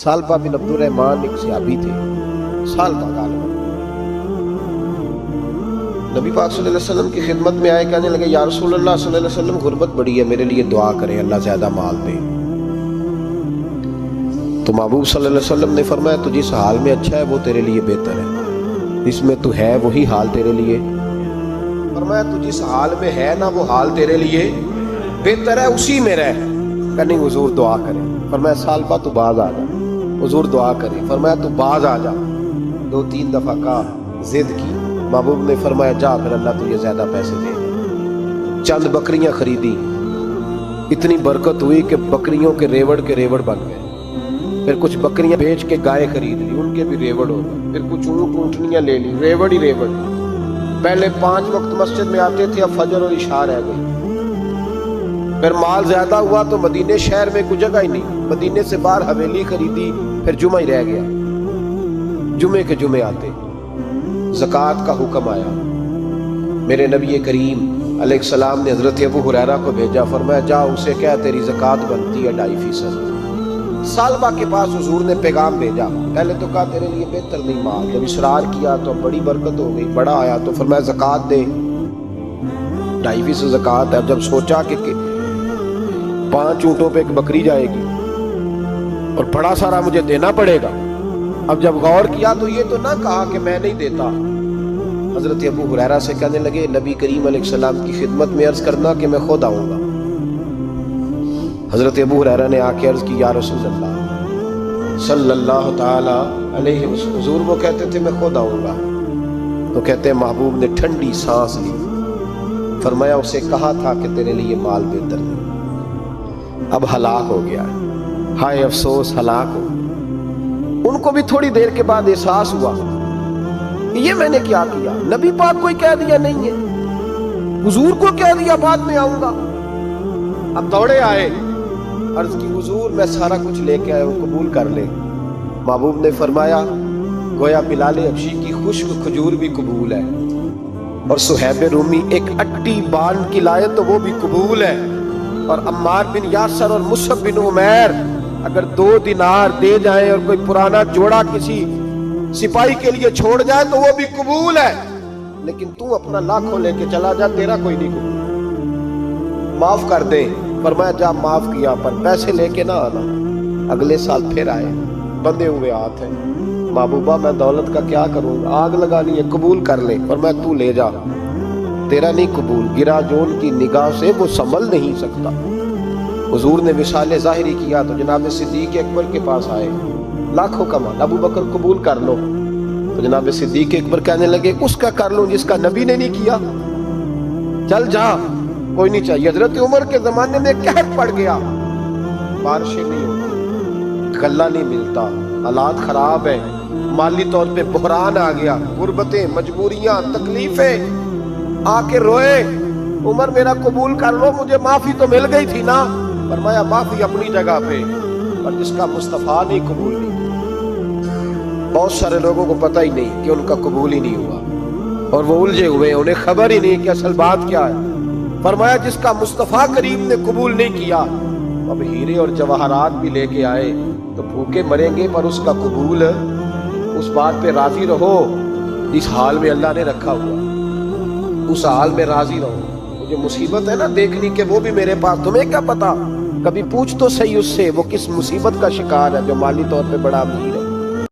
सालबा बिन Abdurrahman एक सहाबी थे, साल का गालिब। नबी पाक सल्लल्लाहु अलैहि वसल्लम की खिदमत में आए, कहने लगे या रसूलल्लाह सल्लल्लाहु अलैहि वसल्लम गुर्बत बड़ी है, मेरे लिए दुआ करें अल्लाह ज्यादा माल दे। तो महबूब सल्लल्लाहु अलैहि वसल्लम ने फरमाया तू जिस हाल में अच्छा है वो तेरे लिए बेहतर है, इसमें तू है वही हाल तेरे लिए। फरमाया तू जिस हाल में है ना वो हाल तेरे लिए बेहतर है, उसी में रह। कहनी हुजूर दुआ करें। फरमाया सालबा तू बाज आ जा। हुजूर दुआ करें। फरमाया तू बाज आ जा। 2-3 दफा कहा, जिद की। महबूब ने फरमाया जा फिर अल्लाह तुझे ज्यादा पैसे दे। चंद बकरियां खरीदी, इतनी बरकत हुई कि बकरियों के रेवड़ बन गए। फिर कुछ बकरियां बेच के गाय खरीद ली, उनके भी रेवड़ हो गए। फिर कुछ ऊँट ऊँटनियां ले ली, रेवड़ ही रेवड़। पहले 5 वक्त मस्जिद में आते थे, अब फजर और इशा रह गई। फिर माल ज्यादा हुआ तो मदीने शहर में कोई जगह ही नहीं, मदीने से बाहर हवेली खरीदी, फिर जुमा ही रह गया। जुमे के जुमे आते, ज़कात का हुक्म आया। मेरे नबी करीम अलैहिस्सलाम ने हजरत अबू हुरैरा को भेजा, फरमाया जा उसे क्या तेरी ज़कात बनती है 2.5%। सालबा के पास हुजूर ने पैगाम भेजा। पहले तो कहा तेरे लिए बेहतर नहीं माल, जब इसरार किया तो बड़ी बरकत हो गई, बड़ा आया तो फरमाया ज़कात दे, 2.5% ज़कात है। जब सोचा कि 5 ऊँटों पे एक बकरी जाएगी और बड़ा सारा मुझे देना पड़ेगा, अब जब गौर किया तो ये तो ना कहा कि मैं नहीं देता। हजरत अबू हुरैरा से कहने लगे नबी करीम अलैहिस्सलाम की खिदमत में अर्ज करना कि मैं खुद आऊंगा। हजरत अबू हुरैरा ने आके अर्ज की या रसूल अल्लाह सल्लल्लाहु ताला अलैहि वसल्लम, हुजूर वो कहते थे मैं खुद आऊंगा। तो कहते महबूब ने ठंडी सांस ली, फरमाया उसे कहा था कि तेरे लिए माल बेहतर नहीं, अब हलाक हो गया। हाय अफसोस, हलाक हो। उनको भी थोड़ी देर के बाद एहसास हुआ कि ये मैंने क्या किया। नबी पाक को कह दिया नहीं है, हुजूर को कह दिया बाद में आऊंगा। अब दौड़े आए, अर्ज की हुजूर मैं सारा कुछ लेके आया हूं, कबूल कर ले। महबूब ने फरमाया गोया बिलाल हबशी की खुश्क खजूर भी कबूल है, और सुहैब रूमी एक अट्टी बांध की लाए तो वो भी कबूल है, और अम्मार बिन यासर और मुसअब बिन उमैर अगर 2 दिनार दे जाए और कोई पुराना जोड़ा किसी सिपाही के लिए छोड़ जाए तो वो भी कबूल है। लेकिन तू अपना लाखों लेके चला जा, तेरा कोई नहीं कबूल। माफ कर दे। फरमाया जा माफ किया, पर पैसे लेके ना आना। अगले साल फिर आए, बंधे हुए हाथ हैं। महबूबा मैं दौलत का क्या करूं, आग लगानी है, कबूल कर ले। फरमाया तू ले जा, तेरा नहीं कबूल। गिरा जोन की निगाह से वो संभल नहीं सकता। हुजूर ने विशाल ज़ाहिरी किया तो जनाब सिद्दीक अकबर के पास आए, लाखों का माल, अबू बकर कबूल कर लो। तो जनाब सिद्दीक अकबर कहने लगे उसका कर लो जिसका नबी ने नहीं किया, चल जा, कोई नहीं चाहिए। हजरत उमर के जमाने में कहर पड़ गया, बारिशें नहीं होती, गल्ला नहीं मिलता, हालात खराब है, माली तौर पे बहरान आ गया, गुर्बतें, मजबूरियां, तकलीफें। आके रोए, उमर मेरा कबूल कर लो, मुझे माफी तो मिल गई थी ना। फरमाया माफी अपनी जगह पे, पर जिसका मुस्तफा नहीं कबूल नहीं। बहुत सारे लोगों को पता ही नहीं कि उनका कबूल ही नहीं हुआ, और वो उलझे हुए, उन्हें खबर ही नहीं कि असल बात क्या है। फरमाया जिसका मुस्तफा करीम ने कबूल नहीं किया, अब हीरे और जवाहरात भी लेके आए तो भूखे मरेंगे, पर उसका कबूल, उस बात पे राजी रहो जिस हाल में अल्लाह ने रखा हुआ, उस हाल में राजी रहो। मुझे मुसीबत है ना देखनी कि वो भी मेरे पास, तुम्हें क्या पता, कभी पूछ तो सही उससे वो किस मुसीबत का शिकार है जो माली तौर पे बड़ा अमीर है।